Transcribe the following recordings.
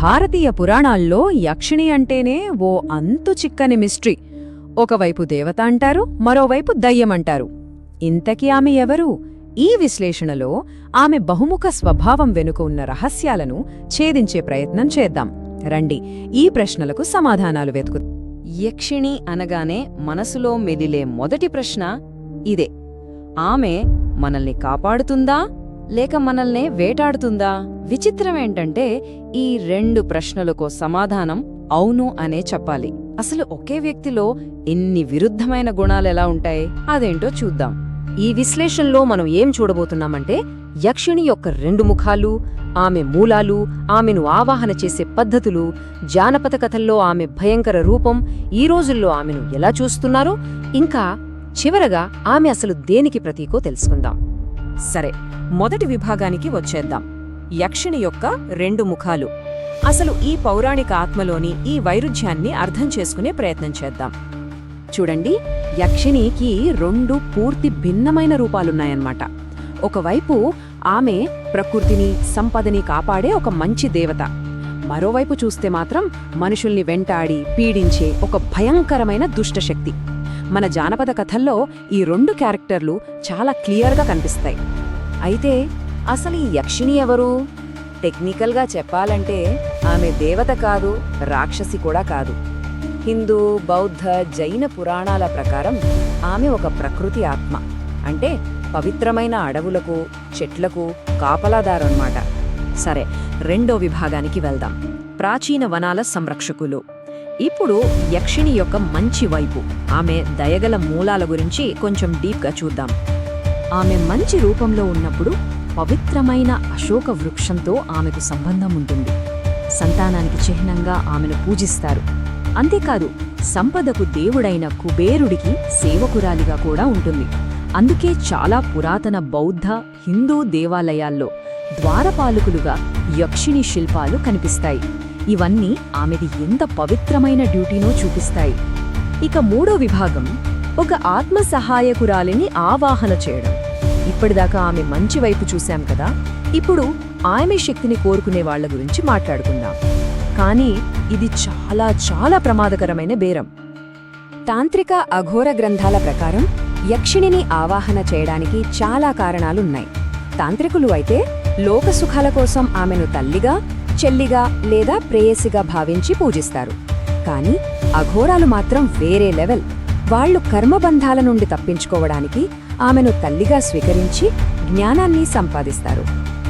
భారతీయ పురాణాల్లో యక్షిణి అంటేనే ఓ అంతు చిక్కని మిస్ట్రీ. ఒకవైపు దేవత అంటారు, మరోవైపు దయ్యమంటారు. ఇంతకీ ఆమె ఎవరు? ఈ విశ్లేషణలో ఆమె బహుముఖ స్వభావం వెనుక ఉన్న రహస్యాలను ఛేదించే ప్రయత్నం చేద్దాం. రండి, ఈ ప్రశ్నలకు సమాధానాలు వెతుకుదాం. యక్షిణి అనగానే మనసులో మెదిలే మొదటి ప్రశ్న ఇదే. ఆమె మనల్ని కాపాడుతుందా లేక మనల్నే వేటాడుతుందా? విచిత్రమేంటంటే ఈ రెండు ప్రశ్నలకు సమాధానం అవును అనే చెప్పాలి. అసలు ఒకే వ్యక్తిలో ఎన్ని విరుద్ధమైన గుణాలెలా ఉంటాయి? అదేంటో చూద్దాం. ఈ విశ్లేషణలో మనం ఏం చూడబోతున్నామంటే యక్షిణి యొక్క రెండు ముఖాలు, ఆమె మూలాలు, ఆమెను ఆవాహన చేసే పద్ధతులు, జానపద కథల్లో ఆమె భయంకర రూపం, ఈ రోజుల్లో ఆమెను ఎలా చూస్తున్నారో, ఇంకా చివరగా ఆమె అసలు దేనికి ప్రతీకో తెలుసుకుందాం. సరే, మొదటి విభాగానికి వచ్చేద్దాం. యక్షిణి యొక్క రెండు ముఖాలు. అసలు ఈ పౌరాణిక ఆత్మలోని ఈ వైరుధ్యాన్ని అర్థం చేసుకునే ప్రయత్నం చేద్దాం. చూడండి, యక్షిణికి రెండు పూర్తి భిన్నమైన రూపాలున్నాయన్నమాట. ఒకవైపు ఆమె ప్రకృతిని, సంపదని కాపాడే ఒక మంచి దేవత. మరోవైపు చూస్తే మాత్రం మనుషుల్ని వెంటాడి పీడించే ఒక భయంకరమైన దుష్టశక్తి. మన జానపద కథల్లో ఈ రెండు క్యారెక్టర్లు చాలా క్లియర్గా కనిపిస్తాయి. అయితే అసలు ఈ యక్షిణి ఎవరు? టెక్నికల్గా చెప్పాలంటే ఆమె దేవత కాదు, రాక్షసి కూడా కాదు. హిందూ, బౌద్ధ, జైన పురాణాల ప్రకారం ఆమె ఒక ప్రకృతి ఆత్మ. అంటే పవిత్రమైన అడవులకు, చెట్లకు కాపలాదారు అన్నమాట. సరే, రెండో విభాగానికి వెళ్దాం. ప్రాచీన వనాల సంరక్షకులు. ఇప్పుడు యక్షిణి యొక్క మంచి వైపు, ఆమె దయగల మూలాల గురించి కొంచెం డీప్గా చూద్దాం. ఆమె మంచి రూపంలో ఉన్నప్పుడు పవిత్రమైన అశోక వృక్షంతో ఆమెకు సంబంధం ఉంటుంది. సంతానానికి చిహ్నంగా ఆమెను పూజిస్తారు. అంతేకాదు, సంపదకు దేవుడైన కుబేరుడికి సేవకురాలిగా కూడా ఉంటుంది. అందుకే చాలా పురాతన బౌద్ధ, హిందూ దేవాలయాల్లో ద్వారపాలకులుగా యక్షిణి శిల్పాలు కనిపిస్తాయి. ఇవన్నీ ఆమెది ఎంత పవిత్రమైన డ్యూటీనో చూపిస్తాయి. ఇక మూడో విభాగం, ఒక ఆత్మ సహాయకురాలిని ఆవాహన చేయడం. ఇప్పటిదాకా ఆమె మంచి వైపు చూశాం కదా, ఇప్పుడు ఆమె శక్తిని కోరుకునే వాళ్ల గురించి మాట్లాడుకుందాం. కానీ ఇది చాలా చాలా ప్రమాదకరమైన బేరం. తాంత్రిక అఘోర గ్రంథాల ప్రకారం యక్షిణిని ఆవాహన చేయడానికి చాలా కారణాలున్నాయి. తాంత్రికులు అయితే లోకసుఖాల కోసం ఆమెను తల్లిగా, చెల్లిగా లేదా ప్రేయసిగా భావించి పూజిస్తారు. కానీ అఘోరాలు మాత్రం వేరే లెవెల్. వాళ్లు కర్మబంధాల నుండి తప్పించుకోవడానికి ఆమెను తల్లిగా స్వీకరించి జ్ఞానాన్ని సంపాదిస్తారు.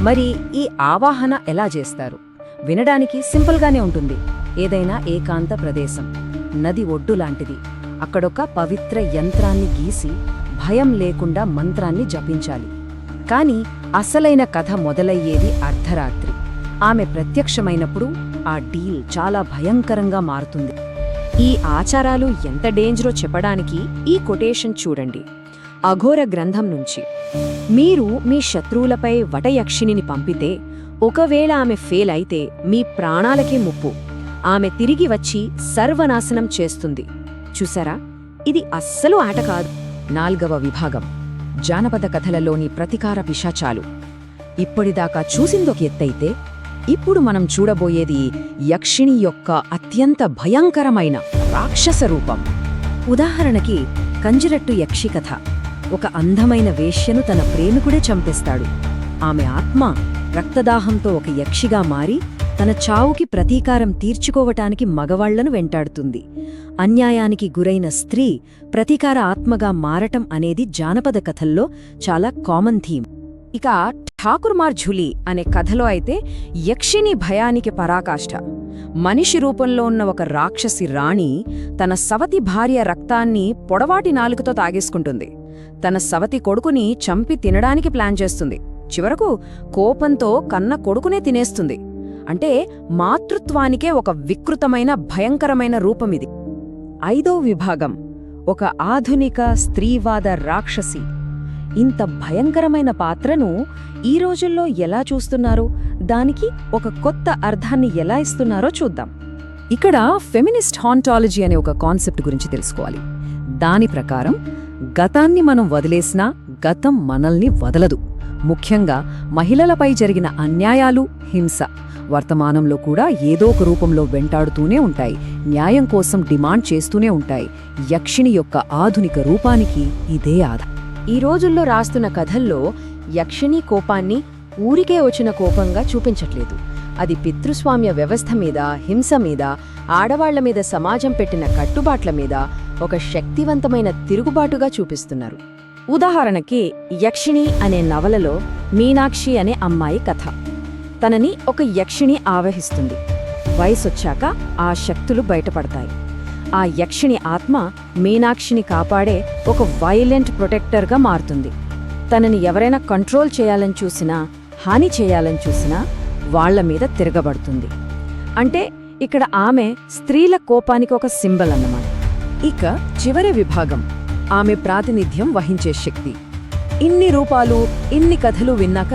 మరి ఈ ఆవాహన ఎలా చేస్తారు? వినడానికి సింపుల్గానే ఉంటుంది. ఏదైనా ఏకాంత ప్రదేశం, నది ఒడ్డు లాంటిది, అక్కడొక పవిత్ర యంత్రాన్ని గీసి భయం లేకుండా మంత్రాన్ని జపించాలి. కాని అసలైన కథ మొదలయ్యేది అర్ధరాత్రి. ఆమె ప్రత్యక్షమైనప్పుడు ఆ డీల్ చాలా భయంకరంగా మారుతుంది. ఈ ఆచారాలు ఎంత డేంజరో చెప్పడానికి ఈ కొటేషన్ చూడండి, అఘోర గ్రంథం నుంచి. మీరు మీ శత్రువులపై వటయక్షిణిని పంపితే, ఒకవేళ ఆమె ఫెయిల్ అయితే మీ ప్రాణాలకే ముప్పు. ఆమె తిరిగి వచ్చి సర్వనాశనం చేస్తుంది. చూసారా, ఇది అస్సలు ఆట కాదు. నాల్గవ విభాగం, జానపద కథలలోని ప్రతీకార పిశాచాలు. ఇప్పటిదాకా చూసిందొక ఎత్తైతే, ఇప్పుడు మనం చూడబోయేది యక్షిణి యొక్క అత్యంత భయంకరమైన రాక్షస రూపం. ఉదాహరణకి కంజిరట్టు యక్షి కథ. ఒక అందమైన వేశ్యను తన ప్రేమికుడే చంపేస్తాడు. ఆమె ఆత్మ రక్తదాహంతో ఒక యక్షిగా మారి తన చావుకి ప్రతీకారం తీర్చుకోవటానికి మగవాళ్లను వెంటాడుతుంది. అన్యాయానికి గురైన స్త్రీ ప్రతీకార ఆత్మగా మారటం అనేది జానపద కథల్లో చాలా కామన్ థీమ్. ఇక ఠాకుర్మార్ ఝులి అనే కథలో అయితే యక్షిణి భయానికి పరాకాష్ఠ. మనిషి రూపంలో ఉన్న ఒక రాక్షసి రాణి తన సవతి భార్య రక్తాన్ని పొడవాటి నాలుకతో తాగేసుకుంటుంది. తన సవతి కొడుకుని చంపి తినడానికి ప్లాన్ చేస్తుంది. చివరకు కోపంతో కన్న కొడుకునే తినేస్తుంది. అంటే మాతృత్వానికే ఒక వికృతమైన భయంకరమైన రూపమిది. ఐదో విభాగం, ఒక ఆధునిక స్త్రీవాద రాక్షసి. ఇంత భయంకరమైన పాత్రను ఈ రోజుల్లో ఎలా చూస్తున్నారో, దానికి ఒక కొత్త అర్థాన్ని ఎలా ఇస్తున్నారో చూద్దాం. ఇక్కడ ఫెమినిస్ట్ హాంటాలజీ అనే ఒక కాన్సెప్ట్ గురించి తెలుసుకోవాలి. దాని ప్రకారం గతాన్ని మనం వదిలేసినా గతం మనల్ని వదలదు. ముఖ్యంగా మహిళలపై జరిగిన అన్యాయాలు, హింస వర్తమానంలో కూడా ఏదో ఒక రూపంలో వెంటాడుతూనే ఉంటాయి, న్యాయం కోసం డిమాండ్ చేస్తూనే ఉంటాయి. యక్షిణి యొక్క ఆధునిక రూపానికి ఇదే ఆధారం. ఈ రోజుల్లో రాస్తున్న కథల్లో యక్షిణీ కోపాన్ని ఊరికే వచ్చిన కోపంగా చూపించట్లేదు. అది పితృస్వామ్య వ్యవస్థ మీద, హింస మీద, ఆడవాళ్ల మీద సమాజం పెట్టిన కట్టుబాట్ల మీద ఒక శక్తివంతమైన తిరుగుబాటుగా చూపిస్తున్నారు. ఉదాహరణకి యక్షిణి అనే నవలలో మీనాక్షి అనే అమ్మాయి కథ. తనని ఒక యక్షిణి ఆవహిస్తుంది. వయసొచ్చాక ఆ శక్తులు బయటపడతాయి. ఆ యక్షిణి ఆత్మ మీనాక్షిని కాపాడే ఒక వైలెంట్ ప్రొటెక్టర్గా మారుతుంది. తనని ఎవరైనా కంట్రోల్ చేయాలని చూసినా, హాని చేయాలని చూసినా వాళ్ల మీద తిరగబడుతుంది. అంటే ఇక్కడ ఆమె స్త్రీల కోపానికి ఒక సింబల్ అన్నమాట. ఇక చివరి విభాగం ఆమె ప్రాతినిధ్యం వహించే శక్తి. ఇన్ని రూపాలు, ఇన్ని కథలు విన్నాక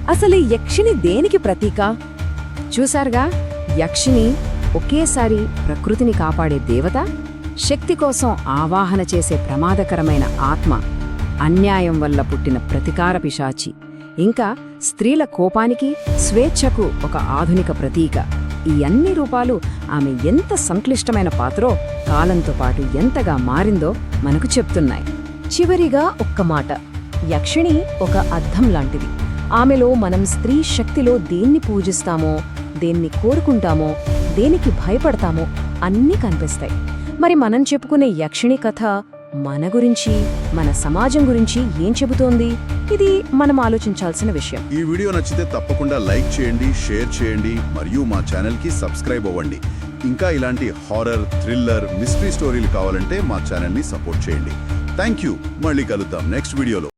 అసలు యక్షిణి దేనికి ప్రతీక? చూశారుగా, యక్షిణి ఒకేసారి ప్రకృతిని కాపాడే దేవత, శక్తి కోసం ఆవాహన చేసే ప్రమాదకరమైన ఆత్మ, అన్యాయం వల్ల పుట్టిన ప్రతీకార పిశాచి, ఇంకా స్త్రీల కోపానికి, స్వేచ్ఛకు ఒక ఆధునిక ప్రతీక. ఈ అన్ని రూపాలు ఆమె ఎంత సంక్లిష్టమైన పాత్రో, కాలంతో పాటు ఎంతగా మారిందో మనకు చెప్తున్నాయి. చివరిగా ఒక్క మాట, యక్షిణి ఒక అద్దం లాంటిది. ఆమెలో మనం స్త్రీ శక్తిలో దేన్ని పూజిస్తామో, దేన్ని కోరుకుంటామో, దేనికి భయపడతామో అన్నీ కనిపిస్తాయి. మరి మనం చెప్పుకునే యక్షిణి కథ మన గురించి, మన సమాజం గురించి ఏం చెబుతోంది? ఇది మనం ఆలోచించాల్సిన విషయం. ఈ వీడియో నచ్చితే తప్పకుండా లైక్ చేయండి, షేర్ చేయండి మరియు మా ఛానల్కి సబ్స్క్రైబ్ అవ్వండి. ఇంకా ఇలాంటి హారర్, థ్రిల్లర్, మిస్టరీ స్టోరీలు కావాలంటే మా ఛానల్ని సపోర్ట్ చేయండి. Thank you. మళ్ళీ కలుద్దాం నెక్స్ట్ వీడియోలో.